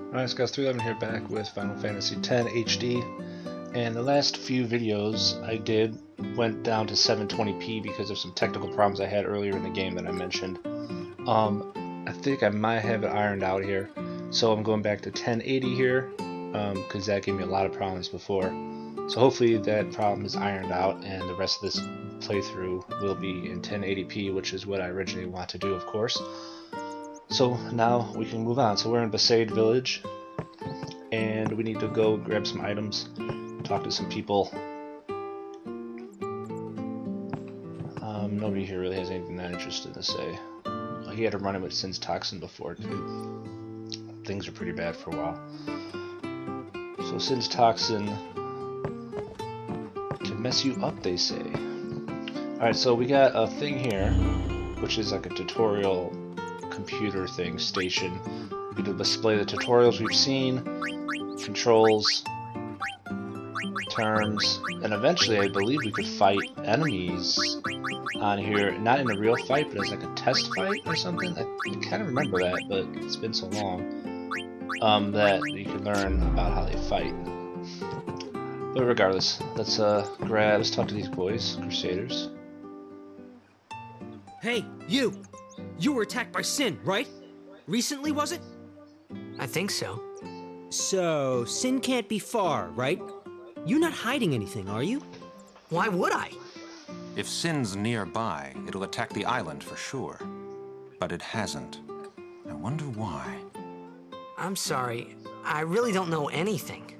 Alright guys, 311 here back with Final Fantasy X HD, and the last few videos I did went down to 720p because of some technical problems I had earlier in the game that I mentioned. I think I might have it ironed out here, so I'm going back to 1080 here, because that gave me a lot of problems before. So hopefully that problem is ironed out and the rest of this playthrough will be in 1080p, which is what I originally want to do, of course. So now we can move on. So we're in Besaid village, and we need to go grab some items, talk to some people. Nobody here really has anything that interesting to say. He had a run-in with Sin's toxin before too. Things are pretty bad for a while. So Sin's toxin can mess you up, they say. Alright, so we got a thing here, which is like a tutorial computer thing, station. We can display the tutorials we've seen, controls, terms, and eventually I believe we could fight enemies on here, not in a real fight, but as like a test fight or something. I kind of remember that, but it's been so long that you can learn about how they fight. But regardless, let's talk to these boys, Crusaders. Hey, you! You were attacked by Sin, right? Recently, was it? I think so. So, Sin can't be far, right? You're not hiding anything, are you? Why would I? If Sin's nearby, it'll attack the island for sure. But it hasn't. I wonder why. I'm sorry. I really don't know anything.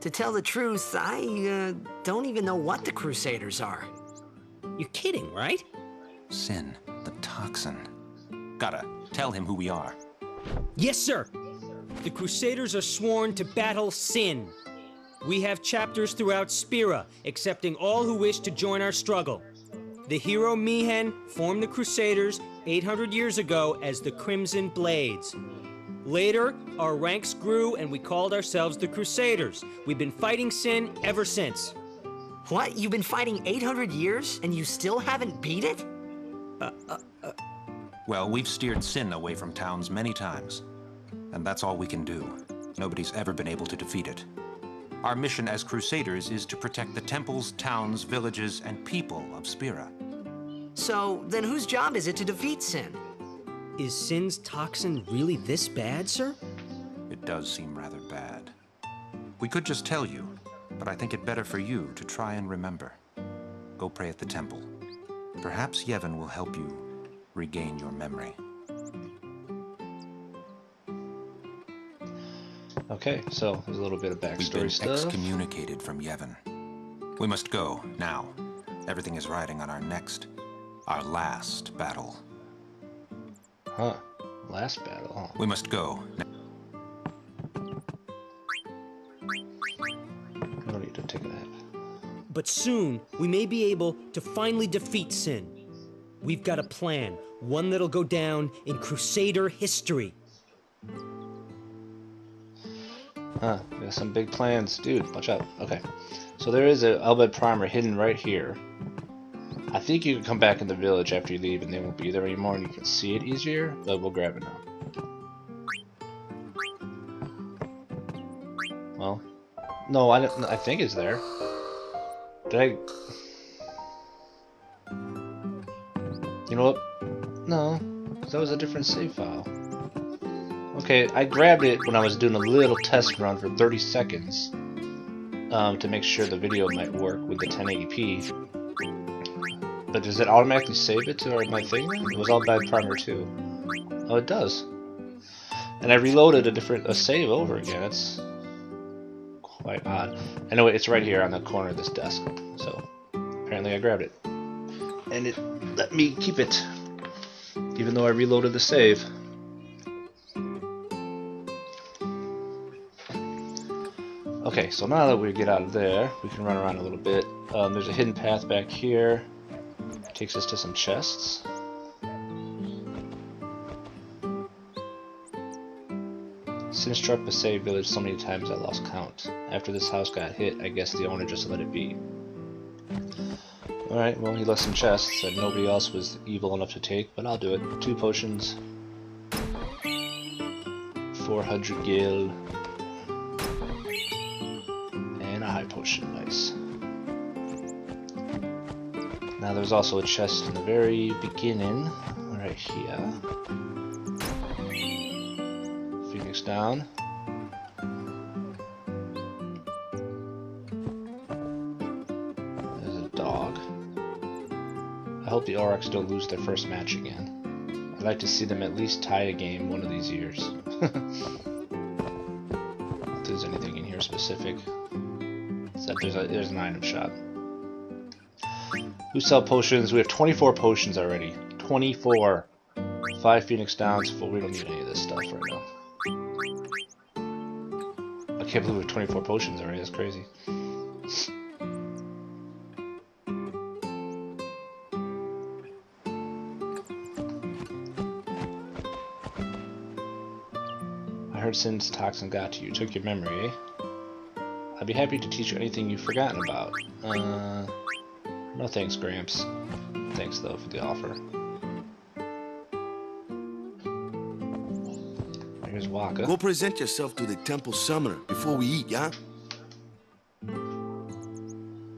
To tell the truth, I don't even know what the Crusaders are. You're kidding, right? Sin, the toxin. Gotta tell him who we are. Yes, sir! The Crusaders are sworn to battle Sin. We have chapters throughout Spira, accepting all who wish to join our struggle. The hero Mihen formed the Crusaders 800 years ago as the Crimson Blades. Later, our ranks grew and we called ourselves the Crusaders. We've been fighting Sin ever since. What? You've been fighting 800 years and you still haven't beat it? Well, we've steered Sin away from towns many times. And that's all we can do. Nobody's ever been able to defeat it. Our mission as Crusaders is to protect the temples, towns, villages, and people of Spira. So, then whose job is it to defeat Sin? Is Sin's toxin really this bad, sir? It does seem rather bad. We could just tell you, but I think it better for you to try and remember. Go pray at the temple. Perhaps Yevon will help you regain your memory. Okay, so there's a little bit of backstory We've stuff. been excommunicated from Yevon. We must go, now. Everything is riding on our last battle. Huh. Last battle, huh? We must go. I don't need to take a nap. But soon, we may be able to finally defeat Sin. We've got a plan, one that'll go down in Crusader history. Huh, we got some big plans. Dude, watch out. Okay. So there is a Albed Primer hidden right here. I think you can come back in the village after you leave and they won't be there anymore and you can see it easier, but we'll grab it now. Well, no, I think it's there. Did I... You know what? No, because that was a different save file. Okay, I grabbed it when I was doing a little test run for 30 seconds to make sure the video might work with the 1080p. But does it automatically save it to my thing then? It was all bad primer too. Oh, it does. And I reloaded a save over again. It's quite odd. Anyway, it's right here on the corner of this desk. So apparently I grabbed it. And it let me keep it, even though I reloaded the save. Okay, so now that we get out of there, we can run around a little bit. There's a hidden path back here. Takes us to some chests. Sin struck Besaid village so many times I lost count. After this house got hit, I guess the owner just let it be. Alright, well he left some chests that nobody else was evil enough to take, but I'll do it. 2 potions. 400 gil. And a high potion, nice. Now there's also a chest in the very beginning, right here. Phoenix down. There's a dog. I hope the Aurochs don't lose their first match again. I'd like to see them at least tie a game one of these years. If there's anything in here specific. Except there's an item shop. Who sell potions? We have 24 potions already. 24! 5 Phoenix downs, 4. We don't need any of this stuff right now. I can't believe we have 24 potions already, that's crazy. I heard Sin's toxin got to you, took your memory, eh? I'd be happy to teach you anything you've forgotten about. No thanks, Gramps. Thanks, though, for the offer. Here's Wakka. Go present yourself to the temple summoner before we eat, yeah? A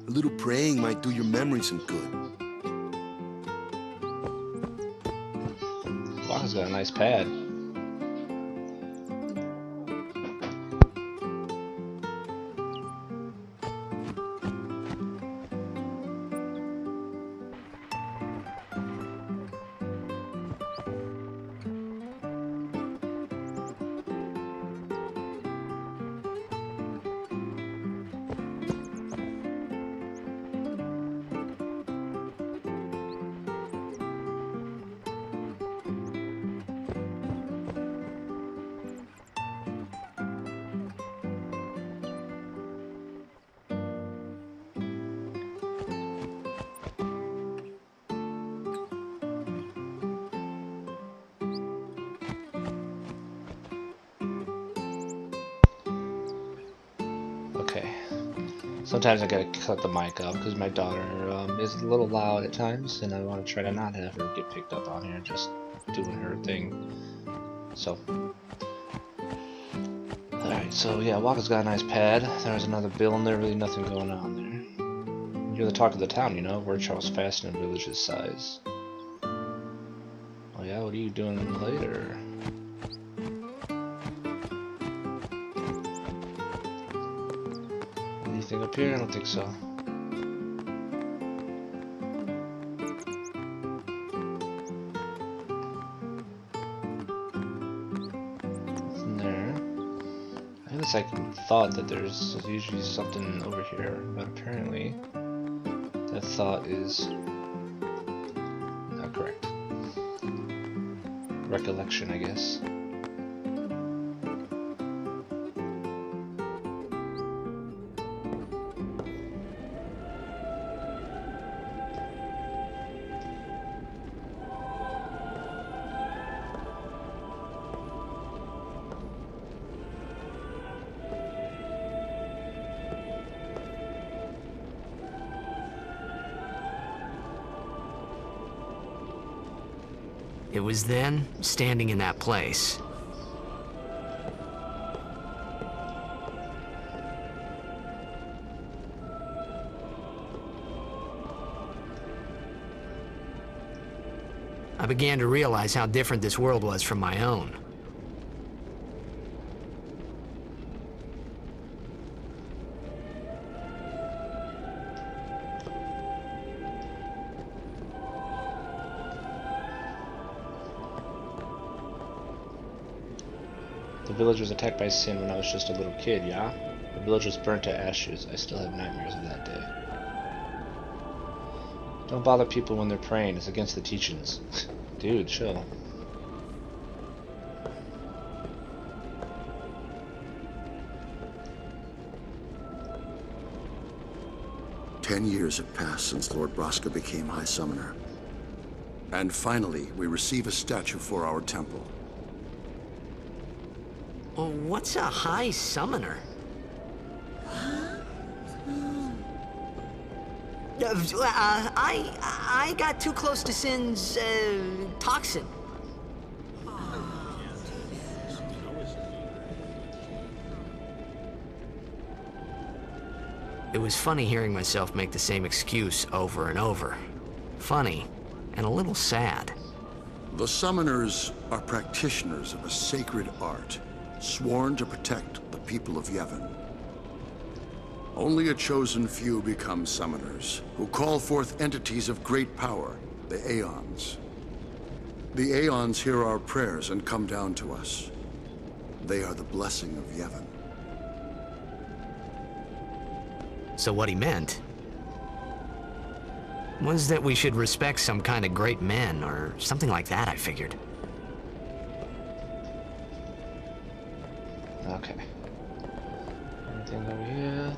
little praying might do your memory some good. Wakka's got a nice pad. Sometimes I gotta cut the mic off because my daughter is a little loud at times, and I want to try to not have her get picked up on here, just doing her thing. So, alright, so yeah, Wakka's got a nice pad. There's another bill in there, really nothing going on there. You're the talk of the town, you know, word travels fast in a village's size. Oh yeah, what are you doing later? Anything up here? I don't think so. Nothing there. I guess I thought that there's usually something over here, but apparently that thought is not correct. Recollection, I guess. It was then, standing in that place. I began to realize how different this world was from my own. The village was attacked by Sin when I was just a little kid, yeah? The village was burnt to ashes. I still have nightmares of that day. Don't bother people when they're praying. It's against the teachings. Dude, chill. Ten years have passed since Lord Braska became High Summoner. And finally, we receive a statue for our temple. Oh, what's a High Summoner? I got too close to Sin's, toxin. It was funny hearing myself make the same excuse over and over. Funny, and a little sad. The summoners are practitioners of a sacred art, sworn to protect the people of Yevon. Only a chosen few become summoners, who call forth entities of great power, the Aeons. The Aeons hear our prayers and come down to us. They are the blessing of Yevon. So what he meant was that we should respect some kind of great men, or something like that, I figured. Okay. Anything over here?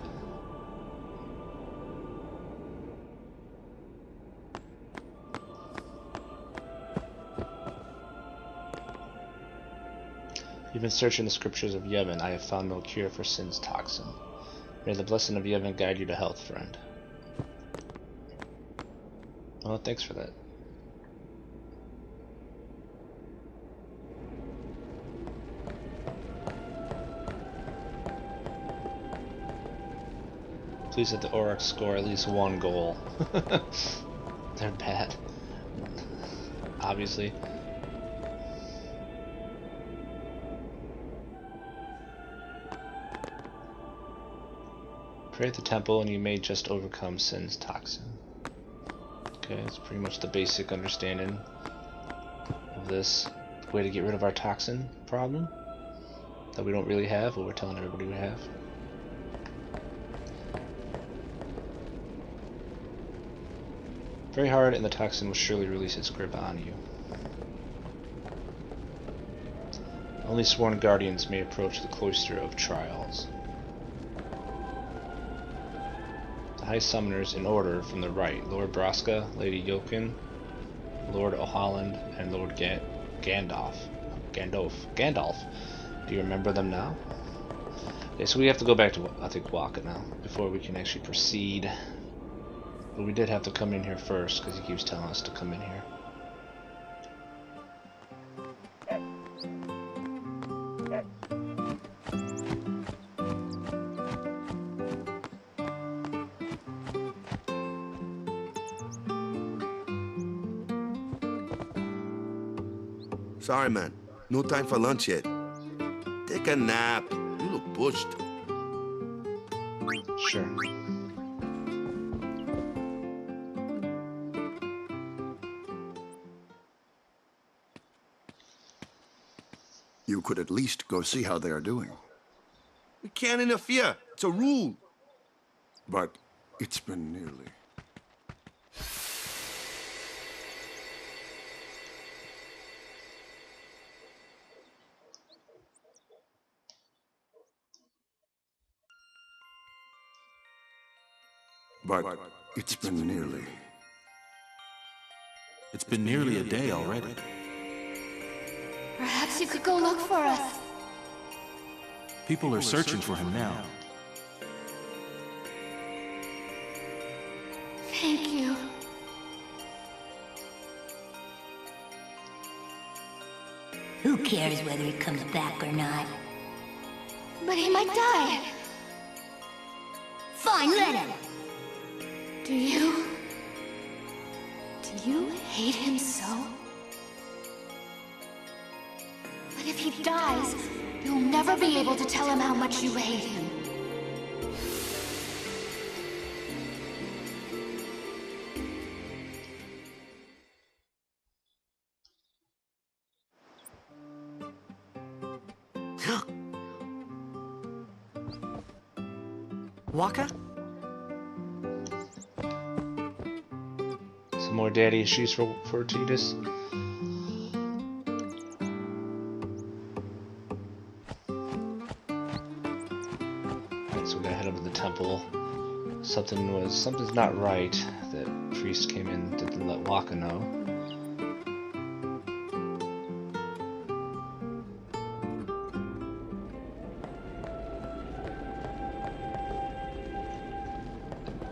You've been searching the scriptures of Yevon. I have found no cure for sin's toxin. May the blessing of Yevon guide you to health, friend. Well, thanks for that. Please let the Aurochs score at least one goal. They're bad. Obviously. Pray at the temple and you may just overcome sin's toxin. Okay, that's pretty much the basic understanding of this. Way to get rid of our toxin problem that we don't really have, but we're telling everybody we have. Very hard, and the toxin will surely release its grip on you. Only sworn guardians may approach the cloister of trials. The High Summoners in order from the right: Lord Braska, Lady Yokin, Lord O'Holland, and Lord Gandalf. Do you remember them now? Okay, so we have to go back to, I think, Wakka now, before we can actually proceed. But we did have to come in here first, because he keeps telling us to come in here. Sorry, man. No time for lunch yet. Take a nap. You look pushed. Sure. You could at least go see how they are doing. We can't interfere. It's a rule. But it's been nearly. But it's been nearly. It's been nearly a day already. Perhaps you could go look for us. People are searching for him now. Thank you. Who cares whether he comes back or not? But he might die. Fine, let him. Do you hate him so? But if he dies, you'll never be able to tell him how much you hate him. Wakka? Some more daddy issues for Tidus. Alright, so we gotta head up to the temple. Something's not right. That priest came in, didn't let Wakka know.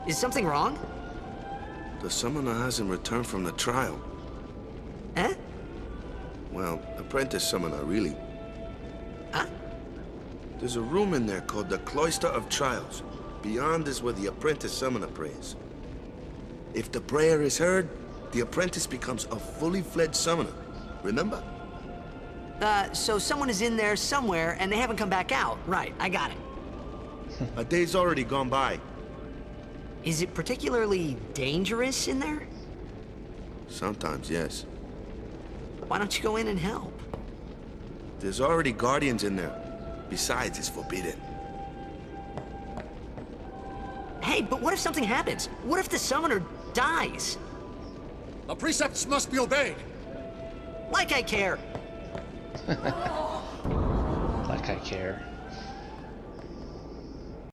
Is something wrong? The summoner hasn't returned from the trial. Eh? Well, apprentice summoner, really. Huh? There's a room in there called the Cloister of Trials. Beyond is where the apprentice summoner prays. If the prayer is heard, the apprentice becomes a fully fledged summoner. Remember? So someone is in there somewhere and they haven't come back out. Right, I got it. A day's already gone by. Is it particularly dangerous in there? Sometimes, yes. Why don't you go in and help? There's already guardians in there. Besides, it's forbidden. Hey, but what if something happens? What if the summoner dies? The precepts must be obeyed. Like I care. Like I care.